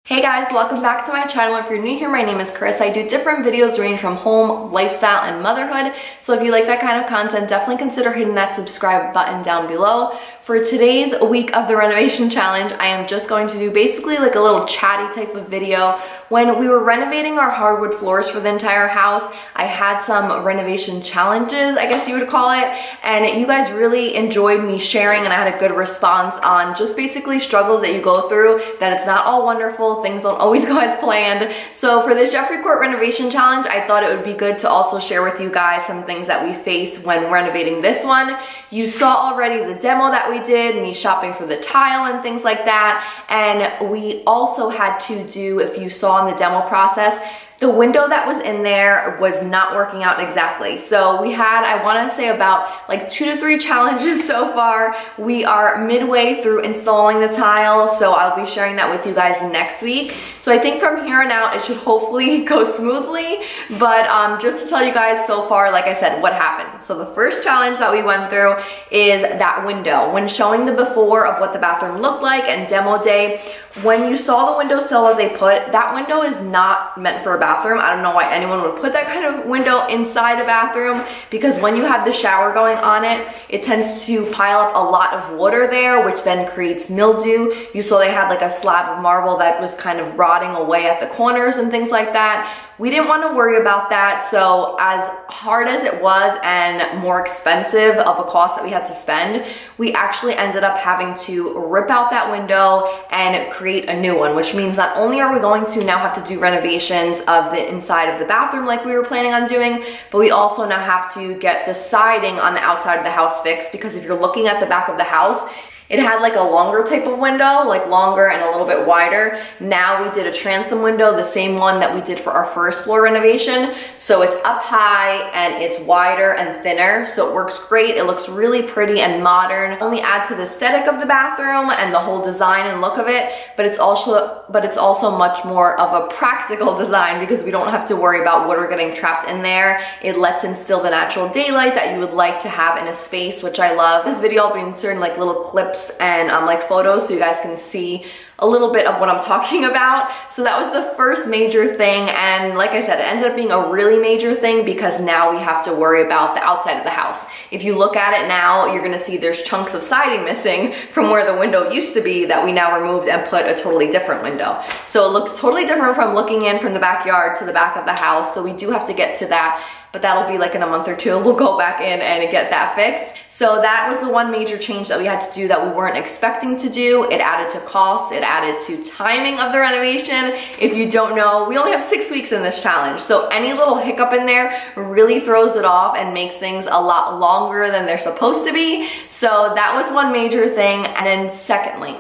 Hey guys, welcome back to my channel. If you're new here, my name is Karissa. I do different videos ranging from home, lifestyle, and motherhood. So if you like that kind of content, definitely consider hitting that subscribe button down below. For today's week of the renovation challenge, I am just going to do basically like a little chatty type of video. When we were renovating our hardwood floors for the entire house, I had some renovation challenges, I guess you would call it, and you guys really enjoyed me sharing, and I had a good response on just basically struggles that you go through, that it's not all wonderful, things don't always go as planned. So for this Jeffery Court Renovation Challenge, I thought it would be good to also share with you guys some things that we faced when renovating this one. You saw already the demo that we did, me shopping for the tile and things like that, and we also had to do, if you saw in the demo process, the window that was in there was not working out exactly. So we had, I want to say, about like 2 to 3 challenges so far. We are midway through installing the tile, so I'll be sharing that with you guys next week. So I think from here on out it should hopefully go smoothly, but just to tell you guys so far, like I said, what happened. So the first challenge that we went through is that window. When showing the before of what the bathroom looked like and demo day, when you saw the windowsill that they put, that window is not meant for a bathroom. I don't know why anyone would put that kind of window inside a bathroom, because when you have the shower going on it, it tends to pile up a lot of water there, which then creates mildew. You saw they had like a slab of marble that was kind of rotting away at the corners and things like that. We didn't want to worry about that, so as hard as it was and more expensive of a cost that we had to spend, we actually ended up having to rip out that window and create a new one, which means not only are we going to now have to do renovations of the inside of the bathroom like we were planning on doing, but we also now have to get the siding on the outside of the house fixed, because if you're looking at the back of the house, it had like a longer type of window, like longer and a little bit wider. Now we did a transom window, the same one that we did for our first floor renovation. So it's up high and it's wider and thinner, so it works great. It looks really pretty and modern. Only add to the aesthetic of the bathroom and the whole design and look of it, but it's also much more of a practical design, because we don't have to worry about water getting trapped in there. It lets in still the natural daylight that you would like to have in a space, which I love. This video I'll be inserting like little clips and like photos so you guys can see a little bit of what I'm talking about. So that was the first major thing, and like I said, it ended up being a really major thing because now we have to worry about the outside of the house. If you look at it now, you're gonna see there's chunks of siding missing from where the window used to be that we now removed and put a totally different window. So it looks totally different from looking in from the backyard to the back of the house, so we do have to get to that, but that'll be like in a month or two. We'll go back in and get that fixed. So that was the one major change that we had to do that we weren't expecting to do. It added to cost, it added to timing of the renovation. If you don't know, we only have 6 weeks in this challenge, so any little hiccup in there really throws it off and makes things a lot longer than they're supposed to be. So that was one major thing. And then secondly,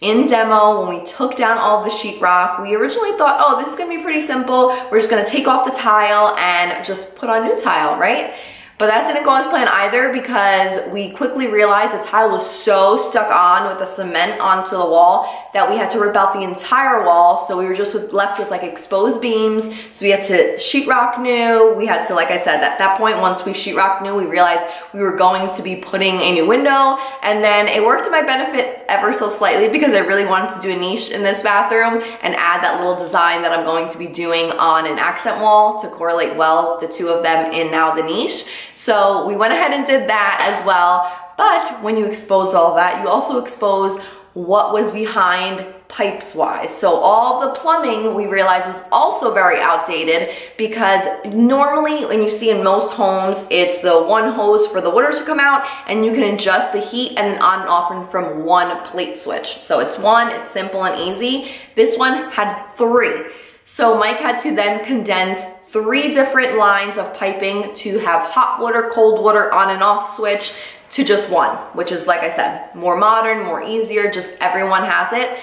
in demo, when we took down all the sheetrock, we originally thought, oh, this is gonna be pretty simple. We're just gonna take off the tile and just put on new tile, right? But that didn't go as planned either, because we quickly realized the tile was so stuck on with the cement onto the wall that we had to rip out the entire wall. So we were just left with like exposed beams. So we had to sheetrock new. We had to, like I said, at that point, once we sheetrock new, we realized we were going to be putting a new window. And then it worked to my benefit ever so slightly, because I really wanted to do a niche in this bathroom and add that little design that I'm going to be doing on an accent wall to correlate well the two of them in now the niche. So we went ahead and did that as well. But when you expose all that, you also expose what was behind pipes wise. So all the plumbing, we realized, was also very outdated, because normally when you see in most homes, it's the one hose for the water to come out, and you can adjust the heat and then on and off from one plate switch. So it's one, it's simple and easy. This one had 3. So Mike had to then condense 3 different lines of piping to have hot water, cold water, on and off switch to just one, which is, like I said, more modern, more easier, just everyone has it.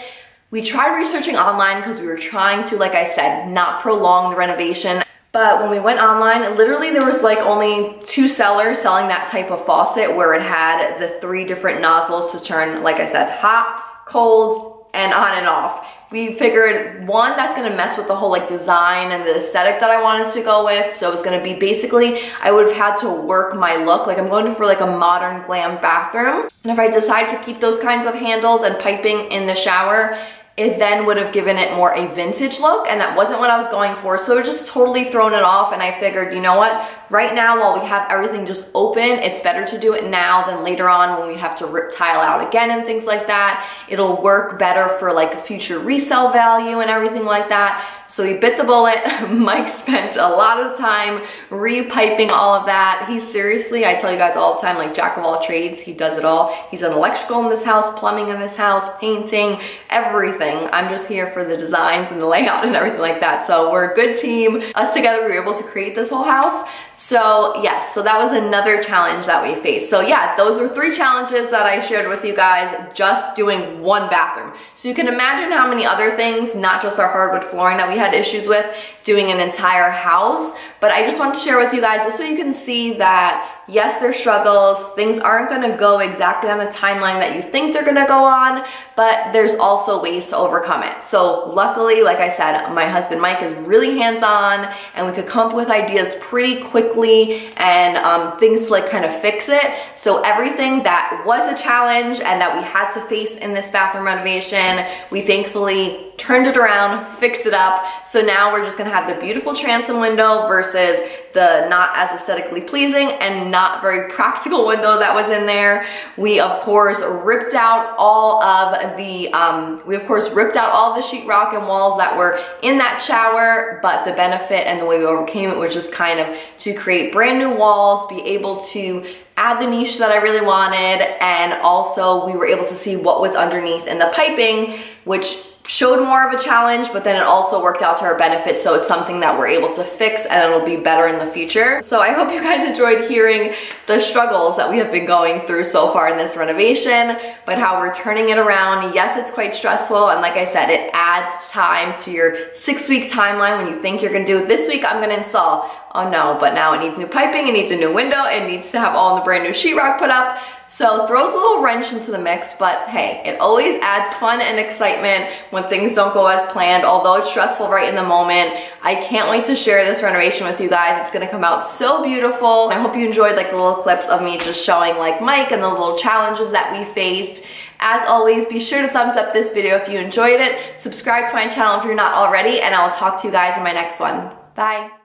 We tried researching online because we were trying to, like I said, not prolong the renovation. But when we went online, literally there was like only 2 sellers selling that type of faucet where it had the 3 different nozzles to turn, like I said, hot, cold, and on and off. We figured, one, that's gonna mess with the whole like design and the aesthetic that I wanted to go with. So it was gonna be basically, I would have had to work my look. Like I'm going for like a modern glam bathroom. And if I decide to keep those kinds of handles and piping in the shower, it then would have given it more a vintage look, and that wasn't what I was going for. So it just totally thrown it off, and I figured, you know what? Right now, while we have everything just open, it's better to do it now than later on when we have to rip tile out again and things like that. It'll work better for like future resale value and everything like that. So we bit the bullet. Mike spent a lot of time repiping all of that. He's seriously, I tell you guys all the time, like jack of all trades. He does it all. He's done electrical in this house, plumbing in this house, painting, everything. I'm just here for the designs and the layout and everything like that. So we're a good team. Us together, we were able to create this whole house. So yes, so that was another challenge that we faced. So yeah, those were 3 challenges that I shared with you guys, just doing one bathroom. So you can imagine how many other things, not just our hardwood flooring that we had issues with, doing an entire house. But I just want to share with you guys, this way you can see that yes, there's struggles, things aren't gonna go exactly on the timeline that you think they're gonna go on, but there's also ways to overcome it. So luckily, like I said, my husband Mike is really hands-on, and we could come up with ideas pretty quickly and things to like kind of fix it. So everything that was a challenge and that we had to face in this bathroom renovation, we thankfully turned it around, fixed it up. So now we're just gonna have the beautiful transom window versus the not as aesthetically pleasing and not very practical window that was in there. We of course ripped out all of the sheetrock and walls that were in that shower, but the benefit and the way we overcame it was just kind of to create brand new walls, be able to add the niche that I really wanted, and also we were able to see what was underneath in the piping, which showed more of a challenge, but then it also worked out to our benefit. So it's something that we're able to fix and it'll be better in the future. So I hope you guys enjoyed hearing the struggles that we have been going through so far in this renovation, but how we're turning it around. Yes, it's quite stressful. And like I said, it adds time to your 6-week timeline when you think you're gonna do it. This week I'm gonna install, oh no, but now it needs new piping, it needs a new window, it needs to have all the brand new sheetrock put up. So throws a little wrench into the mix, but hey, it always adds fun and excitement when things don't go as planned. Although it's stressful right in the moment, I can't wait to share this renovation with you guys. It's gonna come out so beautiful. I hope you enjoyed like the little clips of me just showing like Mike and the little challenges that we faced. As always, be sure to thumbs up this video if you enjoyed it. Subscribe to my channel if you're not already, and I will talk to you guys in my next one. Bye.